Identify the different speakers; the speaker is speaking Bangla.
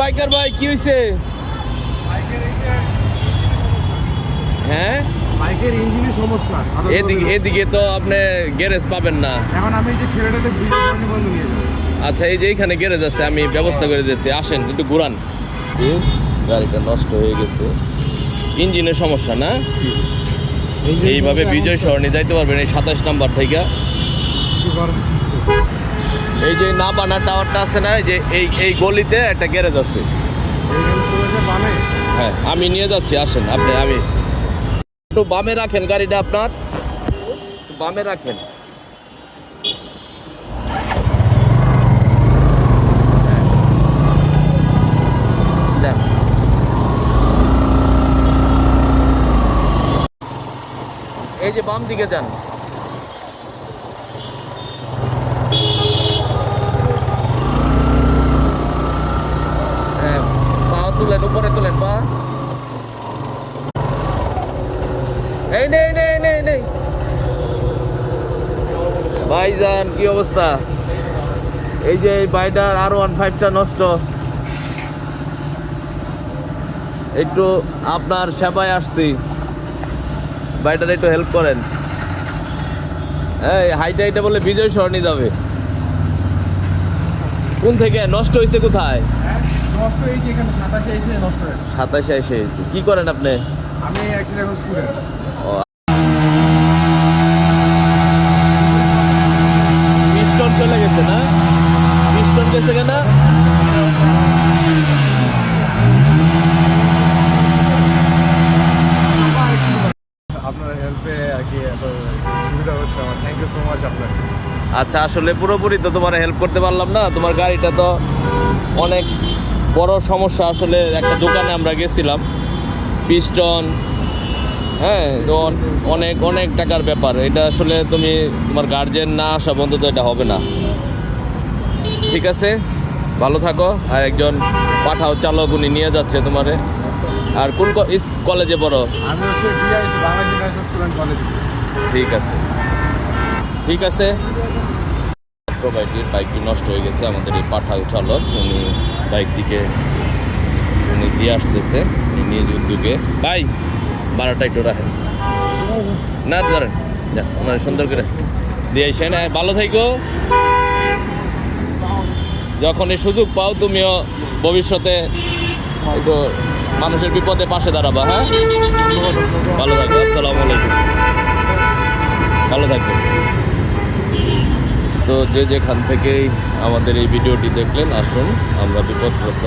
Speaker 1: বাইকার ভাই কি হইছে? হ্যাঁ,
Speaker 2: বাইকের ইঞ্জিনের সমস্যা।
Speaker 1: এদিকে তো আপনি গ্যারেজ পাবেন না।
Speaker 2: এখন আমি যে ছেলেটাতে বন্ধ নিয়ে যাবো।
Speaker 1: আচ্ছা, এই যে এইখানে গ্যারেজ আছে, আমি ব্যবস্থা করে দিয়েছি। আসেন একটু ঘুরান। গাড়িটা নষ্ট হয়ে গেছে, ইঞ্জিনের সমস্যা না? এইভাবে বিজয় সরণি যাইতে পারবেন এই 27 নাম্বার থেকে। এই যে না বানা টাওয়ারটা আছে না, যে এই গলিতে একটা গ্যারেজ আছে। হ্যাঁ, আমি নিয়ে যাচ্ছি, আসেন আপনি। আমি একটু বামে রাখেন গাড়িটা, আপনার বামে রাখেন। এই যে বাম দিকে যান। হ্যাঁ, পা তুলেন, উপরে তোলেন পা। এই নেই ভাইজান, কি অবস্থা? এই যে এই বাইটার R15টা নষ্ট। একটু আপনার সেবায় আসছি, বাইটার একটু হেল্প করেন। এই হাইটা বলে বিজয় সরণি যাবে। কোন থেকে নষ্ট হয়েছে? কোথায়
Speaker 2: নষ্ট হয়েছে? এখানে 27 এসে নষ্ট হয়েছে।
Speaker 1: 27 এসে হয়েছে। কি করেন আপনি?
Speaker 2: আমি অ্যাকচুয়ালি এখন স্টুডেন্ট।
Speaker 1: পিস্টন চলে গেছে না? পিস্টন গেছে কেন?
Speaker 2: আপনার হেল্পে আর কি এত সুবিধা হচ্ছে আমার। থ্যাংক ইউ সো মাচ আপনার।
Speaker 1: আচ্ছা, আসলে পুরোপুরি তো তোমার হেল্প করতে পারলাম না। তোমার গাড়িটা তো অনেক বড় সমস্যা। আসলে একটা দোকানে আমরা গেছিলাম, পিস্টন, হ্যাঁ, তো অনেক টাকার ব্যাপার এটা। আসলে তুমি তোমার গার্জেন না আসা পর্যন্ত এটা হবে না। ঠিক আছে, ভালো থাকো। আর একজন পাঠাও চালক, উনি নিয়ে যাচ্ছে তোমারে। আর কোন কলেজে পড়ো?
Speaker 2: আমি হচ্ছে BIS, Bangladesh international student college.
Speaker 1: ঠিক আছে। বাইকটি নষ্ট হয়ে গেছে। আমাদের এই পাঠাও চালক, উনি উনি দিয়ে আসতেছে, উনি নিজ উদ্যোগে। ভাই, ভাড়াটা একটু রাখেন না, ধরেন মানে সুন্দর করে দিয়ে এসে না। ভালো থাকো। যখন এই সুযোগ পাও, তুমিও ভবিষ্যতে একটু মানুষের বিপদে পাশে দাঁড়াবা। হ্যাঁ, ভালো থাকো। আসসালামু আলাইকুম। ভালো থাকবে। তো যে যেখান থেকেই আমাদের এই ভিডিওটি দেখলেন, আসুন আমরা বিপদগ্রস্ত